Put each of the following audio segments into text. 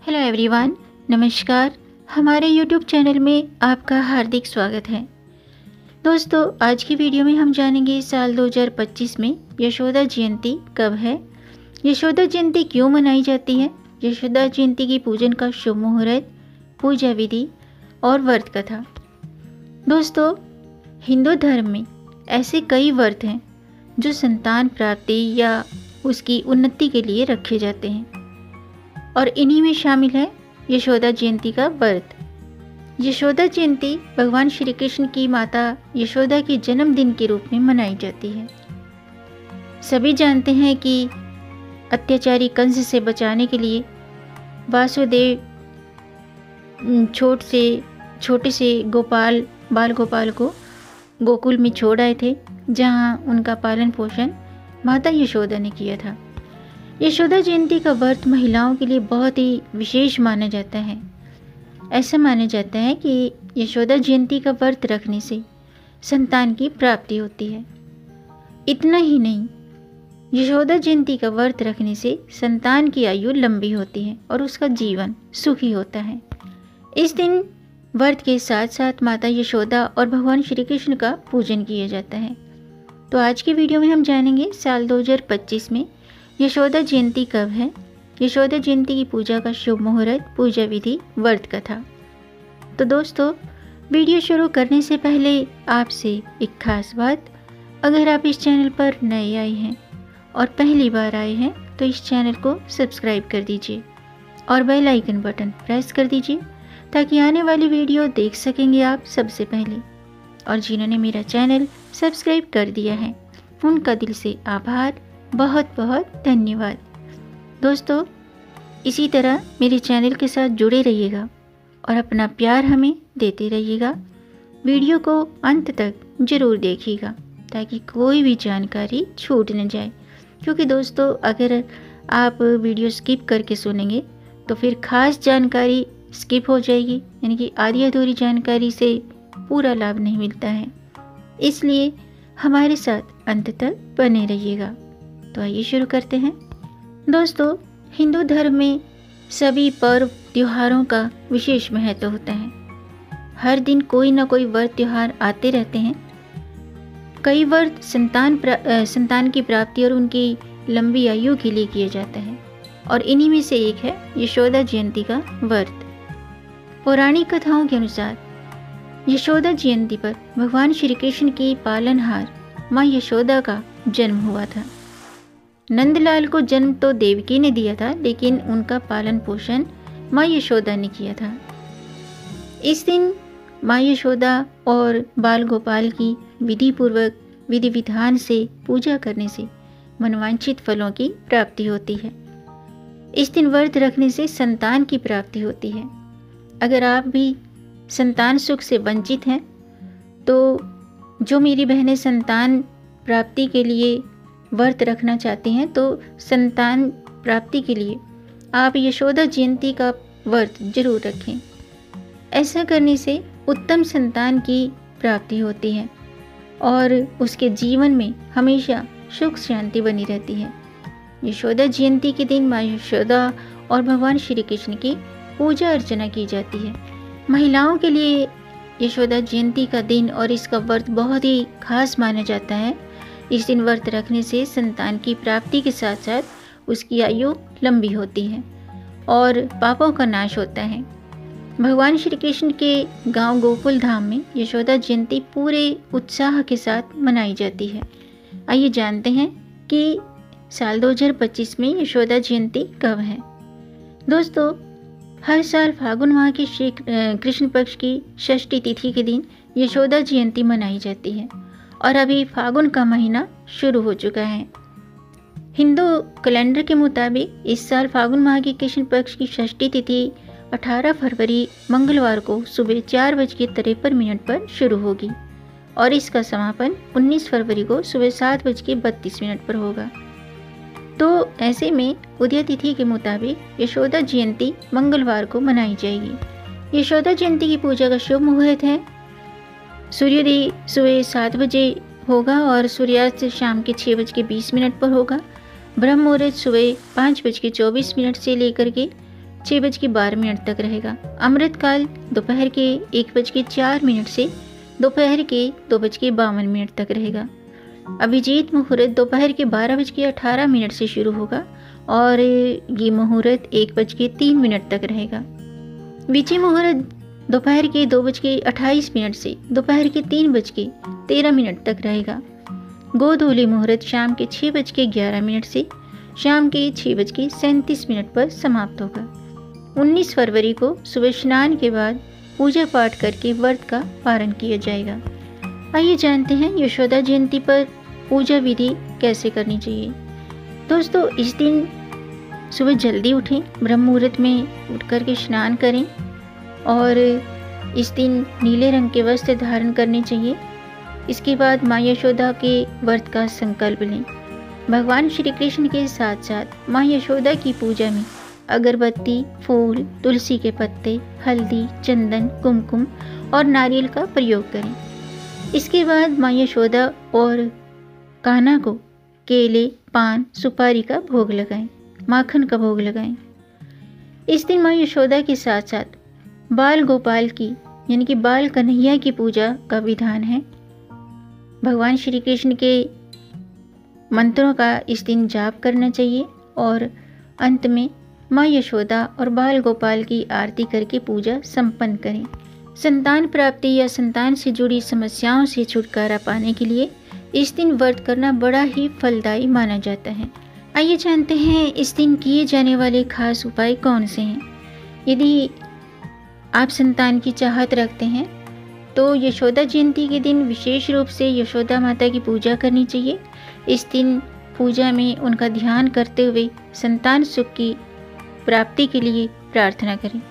Hello everyone, नमस्कार। हमारे YouTube channel में आपका हार्दिक स्वागत है। दोस्तों, आज की वीडियो में हम जानेंगे साल 2025 में यशोदा जयंती कब है, यशोदा जयंती क्यों मनाई जाती है, यशोदा जयंती की पूजन का शुभ मुहूर्त, पूजा विधि और व्रत कथा। दोस्तों, हिंदू धर्म में ऐसे कई व्रत हैं जो संतान प्राप्ति या उसकी उन्नति के लिए रखे जाते हैं और इन्हीं में शामिल है यशोदा जयंती का व्रत। यशोदा जयंती भगवान श्री कृष्ण की माता यशोदा के जन्मदिन के रूप में मनाई जाती है। सभी जानते हैं कि अत्याचारी कंस से बचाने के लिए वासुदेव छोटे से बाल गोपाल को गोकुल में छोड़ आए थे, जहां उनका पालन पोषण माता यशोदा ने किया था। यशोदा जयंती का व्रत महिलाओं के लिए बहुत ही विशेष माना जाता है। ऐसा माना जाता है कि यशोदा जयंती का व्रत रखने से संतान की प्राप्ति होती है। इतना ही नहीं, यशोदा जयंती का व्रत रखने से संतान की आयु लंबी होती है और उसका जीवन सुखी होता है। इस दिन व्रत के साथ साथ माता यशोदा और भगवान श्री कृष्ण का पूजन किया जाता है। तो आज की वीडियो में हम जानेंगे साल 2025 में यशोदा जयंती कब है, यशोदा जयंती की पूजा का शुभ मुहूर्त, पूजा विधि, व्रत कथा। तो दोस्तों, वीडियो शुरू करने से पहले आपसे एक खास बात, अगर आप इस चैनल पर नए आए हैं और पहली बार आए हैं तो इस चैनल को सब्सक्राइब कर दीजिए और बेल आइकन बटन प्रेस कर दीजिए ताकि आने वाली वीडियो देख सकेंगे आप सबसे पहले। और जिन्होंने मेरा चैनल सब्सक्राइब कर दिया है उनका दिल से आभार, बहुत बहुत धन्यवाद। दोस्तों, इसी तरह मेरे चैनल के साथ जुड़े रहिएगा और अपना प्यार हमें देते रहिएगा। वीडियो को अंत तक ज़रूर देखिएगा ताकि कोई भी जानकारी छूट न जाए, क्योंकि दोस्तों अगर आप वीडियो स्किप करके सुनेंगे तो फिर खास जानकारी स्किप हो जाएगी, यानी कि आधी अधूरी जानकारी से पूरा लाभ नहीं मिलता है। इसलिए हमारे साथ अंत तक बने रहिएगा। तो आइए शुरू करते हैं। दोस्तों, हिंदू धर्म में सभी पर्व त्योहारों का विशेष महत्व होता है। हर दिन कोई ना कोई व्रत त्योहार आते रहते हैं। कई व्रत संतान की प्राप्ति और उनकी लंबी आयु के लिए किया जाता है और इन्हीं में से एक है यशोदा जयंती का व्रत। पौराणिक कथाओं के अनुसार यशोदा जयंती पर भगवान श्री कृष्ण की पालनहार माँ यशोदा का जन्म हुआ था। नंदलाल को जन्म तो देवकी ने दिया था, लेकिन उनका पालन पोषण माँ यशोदा ने किया था। इस दिन माँ यशोदा और बाल गोपाल की विधि विधान से पूजा करने से मनवांछित फलों की प्राप्ति होती है। इस दिन व्रत रखने से संतान की प्राप्ति होती है। अगर आप भी संतान सुख से वंचित हैं तो जो मेरी बहनें संतान प्राप्ति के लिए व्रत रखना चाहती हैं तो संतान प्राप्ति के लिए आप यशोदा जयंती का व्रत जरूर रखें। ऐसा करने से उत्तम संतान की प्राप्ति होती है और उसके जीवन में हमेशा सुख शांति बनी रहती है। यशोदा जयंती के दिन माँ यशोदा और भगवान श्री कृष्ण की पूजा अर्चना की जाती है। महिलाओं के लिए यशोदा जयंती का दिन और इसका व्रत बहुत ही खास माना जाता है। इस दिन व्रत रखने से संतान की प्राप्ति के साथ साथ उसकी आयु लंबी होती है और पापों का नाश होता है। भगवान श्री कृष्ण के गांव गोकुल धाम में यशोदा जयंती पूरे उत्साह के साथ मनाई जाती है। आइए जानते हैं कि साल 2025 में यशोदा जयंती कब है। दोस्तों, हर साल फागुन माह की श्री कृष्ण पक्ष की षष्ठी तिथि के दिन यशोदा जयंती मनाई जाती है और अभी फागुन का महीना शुरू हो चुका है। हिंदू कैलेंडर के मुताबिक इस साल फागुन माह की कृष्ण पक्ष की षष्ठी तिथि 18 फरवरी मंगलवार को सुबह 4:53 पर शुरू होगी और इसका समापन 19 फरवरी को सुबह 7:32 पर होगा। तो ऐसे में उदय तिथि के मुताबिक यशोदा जयंती मंगलवार को मनाई जाएगी। यशोदा जयंती की पूजा का शुभ मुहूर्त है सूर्योदय सुबह 7 बजे होगा और सूर्यास्त शाम के 6:20 पर होगा। ब्रह्म मुहूर्त सुबह 5:24 से लेकर के 6:12 तक रहेगा। अमृतकाल दोपहर के 1:04 से दोपहर के 2:52 तक रहेगा। अभिजीत मुहूर्त दोपहर के 12:18 से शुरू होगा और ये मुहूर्त 1:03 तक रहेगा। विचि मुहूर्त दोपहर के 2:28 से दोपहर के 3:13 तक रहेगा। गोधूली मुहूर्त शाम के 6:11 से शाम के 6:37 पर समाप्त होगा। 19 फरवरी को सुबह स्नान के बाद पूजा पाठ करके व्रत का पारण किया जाएगा। आइए जानते हैं यशोदा जयंती पर पूजा विधि कैसे करनी चाहिए। दोस्तों, इस दिन सुबह जल्दी उठें, ब्रह्म मुहूर्त में उठ कर के स्नान करें और इस दिन नीले रंग के वस्त्र धारण करने चाहिए। इसके बाद माँ यशोदा के व्रत का संकल्प लें। भगवान श्री कृष्ण के साथ साथ माँ यशोदा की पूजा में अगरबत्ती, फूल, तुलसी के पत्ते, हल्दी, चंदन, कुमकुम और नारियल का प्रयोग करें। इसके बाद माँ यशोदा और कान्हा को केले, पान, सुपारी का भोग लगाएं, माखन का भोग लगाएं। इस दिन माँ यशोदा के साथ साथ बाल गोपाल की यानी कि बाल कन्हैया की पूजा का विधान है। भगवान श्री कृष्ण के मंत्रों का इस दिन जाप करना चाहिए और अंत में माँ यशोदा और बाल गोपाल की आरती करके पूजा संपन्न करें। संतान प्राप्ति या संतान से जुड़ी समस्याओं से छुटकारा पाने के लिए इस दिन व्रत करना बड़ा ही फलदायी माना जाता है। आइए जानते हैं इस दिन किए जाने वाले खास उपाय कौन से हैं। यदि आप संतान की चाहत रखते हैं तो यशोदा जयंती के दिन विशेष रूप से यशोदा माता की पूजा करनी चाहिए। इस दिन पूजा में उनका ध्यान करते हुए संतान सुख की प्राप्ति के लिए प्रार्थना करें।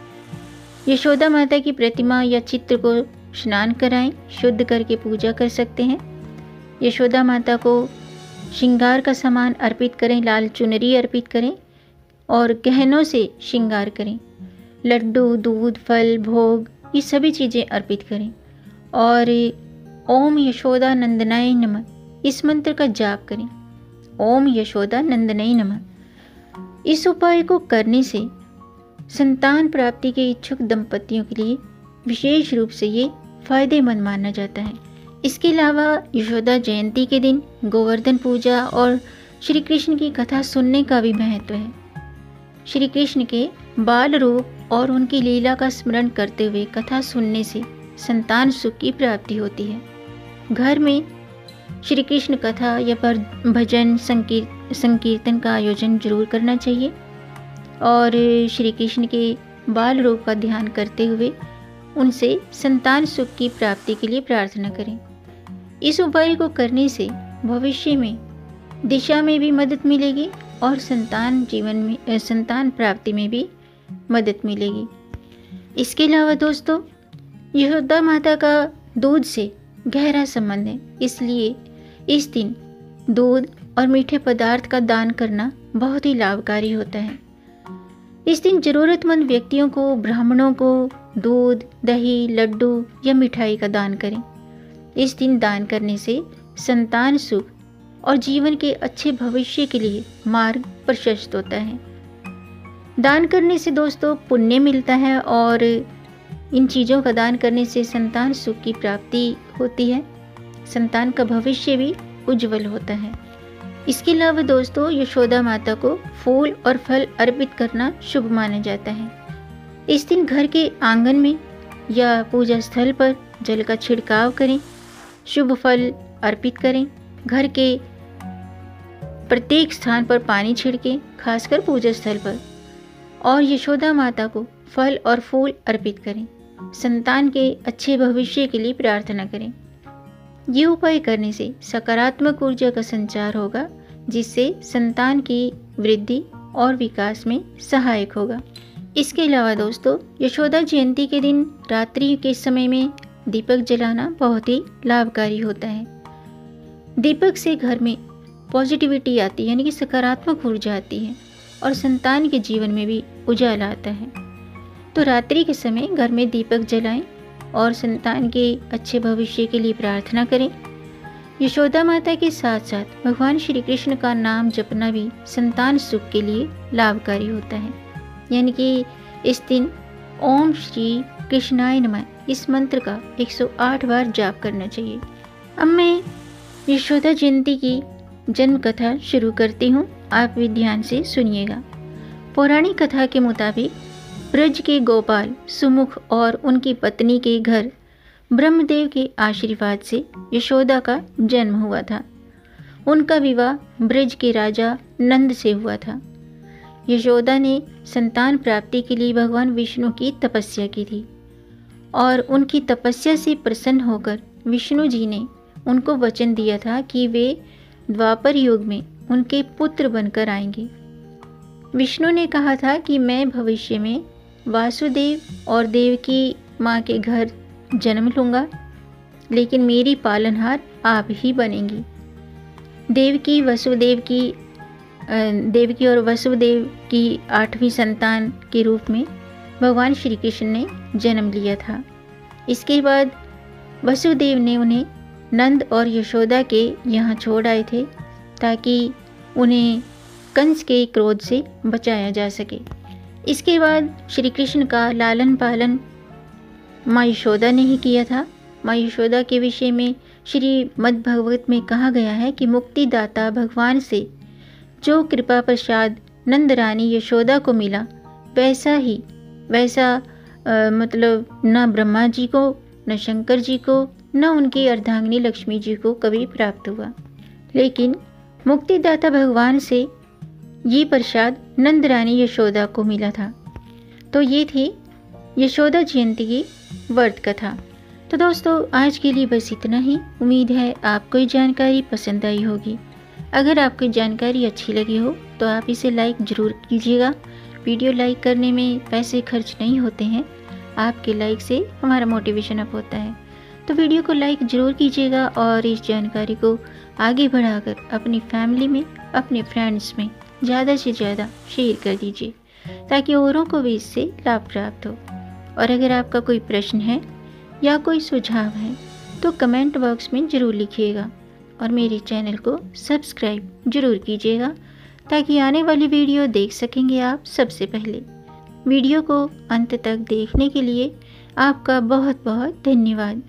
यशोदा माता की प्रतिमा या चित्र को स्नान कराएं, शुद्ध करके पूजा कर सकते हैं। यशोदा माता को श्रृंगार का सामान अर्पित करें, लाल चुनरी अर्पित करें और गहनों से श्रृंगार करें। लड्डू, दूध, फल, भोग ये सभी चीज़ें अर्पित करें और ओम यशोदा नंदनाय नमः इस मंत्र का जाप करें। ओम यशोदा नंदनाय नमः। इस उपाय को करने से संतान प्राप्ति के इच्छुक दंपतियों के लिए विशेष रूप से ये फायदेमंद माना जाता है। इसके अलावा यशोदा जयंती के दिन गोवर्धन पूजा और श्री कृष्ण की कथा सुनने का भी महत्व है। श्री कृष्ण के बाल रूप और उनकी लीला का स्मरण करते हुए कथा सुनने से संतान सुख की प्राप्ति होती है। घर में श्री कृष्ण कथा या भजन संकीर्तन का आयोजन जरूर करना चाहिए और श्री कृष्ण के बाल रूप का ध्यान करते हुए उनसे संतान सुख की प्राप्ति के लिए प्रार्थना करें। इस उपाय को करने से भविष्य में दिशा में भी मदद मिलेगी और संतान प्राप्ति में भी मदद मिलेगी। इसके अलावा दोस्तों, यशोदा माता का दूध से गहरा संबंध है, इसलिए इस दिन दूध और मीठे पदार्थ का दान करना बहुत ही लाभकारी होता है। इस दिन जरूरतमंद व्यक्तियों को, ब्राह्मणों को दूध, दही, लड्डू या मिठाई का दान करें। इस दिन दान करने से संतान सुख और जीवन के अच्छे भविष्य के लिए मार्ग प्रशस्त होता है। दान करने से दोस्तों पुण्य मिलता है और इन चीज़ों का दान करने से संतान सुख की प्राप्ति होती है, संतान का भविष्य भी उज्जवल होता है। इसके अलावा दोस्तों, यशोदा माता को फूल और फल अर्पित करना शुभ माना जाता है। इस दिन घर के आंगन में या पूजा स्थल पर जल का छिड़काव करें, शुभ फल अर्पित करें, घर के प्रत्येक स्थान पर पानी छिड़कें, खासकर पूजा स्थल पर, और यशोदा माता को फल और फूल अर्पित करें। संतान के अच्छे भविष्य के लिए प्रार्थना करें। ये उपाय करने से सकारात्मक ऊर्जा का संचार होगा, जिससे संतान की वृद्धि और विकास में सहायक होगा। इसके अलावा दोस्तों, यशोदा जयंती के दिन रात्रि के समय में दीपक जलाना बहुत ही लाभकारी होता है। दीपक से घर में पॉजिटिविटी आती है, यानी कि सकारात्मक ऊर्जा आती है और संतान के जीवन में भी उजाला आता है। तो रात्रि के समय घर में दीपक जलाएं और संतान के अच्छे भविष्य के लिए प्रार्थना करें। यशोदा माता के साथ साथ भगवान श्री कृष्ण का नाम जपना भी संतान सुख के लिए लाभकारी होता है। यानी कि इस दिन ओम श्री कृष्णाय नमः इस मंत्र का 108 बार जाप करना चाहिए। अब मैं यशोदा जयंती की जन्म कथा शुरू करती हूँ, आप भी ध्यान से सुनिएगा। पौराणिक कथा के मुताबिक ब्रज के गोपाल सुमुख और उनकी पत्नी के घर ब्रह्मदेव के आशीर्वाद से यशोदा का जन्म हुआ था। उनका विवाह ब्रज के राजा नंद से हुआ था। यशोदा ने संतान प्राप्ति के लिए भगवान विष्णु की तपस्या की थी और उनकी तपस्या से प्रसन्न होकर विष्णु जी ने उनको वचन दिया था कि वे द्वापर युग में उनके पुत्र बनकर आएंगे। विष्णु ने कहा था कि मैं भविष्य में वासुदेव और देवकी माँ के घर जन्म लूँगा, लेकिन मेरी पालनहार आप ही बनेंगी। देवकी और वसुदेव की 8वीं संतान के रूप में भगवान श्री कृष्ण ने जन्म लिया था। इसके बाद वसुदेव ने उन्हें नंद और यशोदा के यहाँ छोड़ आए थे ताकि उन्हें कंस के क्रोध से बचाया जा सके। इसके बाद श्री कृष्ण का लालन पालन माँ यशोदा ने ही किया था। माँ यशोदा के विषय में श्रीमद् भागवत में कहा गया है कि मुक्तिदाता भगवान से जो कृपा प्रसाद नंद रानी यशोदा को मिला वैसा मतलब न ब्रह्मा जी को, न शंकर जी को, न उनकी अर्धांगिनी लक्ष्मी जी को कभी प्राप्त हुआ, लेकिन मुक्तिदाता भगवान से ये प्रसाद नंद रानी यशोदा को मिला था। तो ये थी यशोदा जयंती की व्रत कथा। तो दोस्तों आज के लिए बस इतना ही। उम्मीद है आपको ये जानकारी पसंद आई होगी। अगर आपको जानकारी अच्छी लगी हो तो आप इसे लाइक ज़रूर कीजिएगा। वीडियो लाइक करने में पैसे खर्च नहीं होते हैं, आपके लाइक से हमारा मोटिवेशन अप होता है। तो वीडियो को लाइक ज़रूर कीजिएगा और इस जानकारी को आगे बढ़ाकर अपनी फैमिली में, अपने फ्रेंड्स में ज़्यादा से ज़्यादा शेयर कर दीजिए ताकि औरों को भी इससे लाभ प्राप्त हो। और अगर आपका कोई प्रश्न है या कोई सुझाव है तो कमेंट बॉक्स में ज़रूर लिखिएगा और मेरे चैनल को सब्सक्राइब ज़रूर कीजिएगा ताकि आने वाली वीडियो देख सकेंगे आप सबसे पहले। वीडियो को अंत तक देखने के लिए आपका बहुत बहुत धन्यवाद।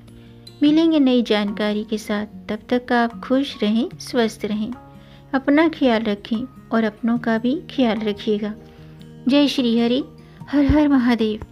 मिलेंगे नई जानकारी के साथ, तब तक आप खुश रहें, स्वस्थ रहें, अपना ख्याल रखें और अपनों का भी ख्याल रखिएगा। जय श्री हरि, हर हर महादेव।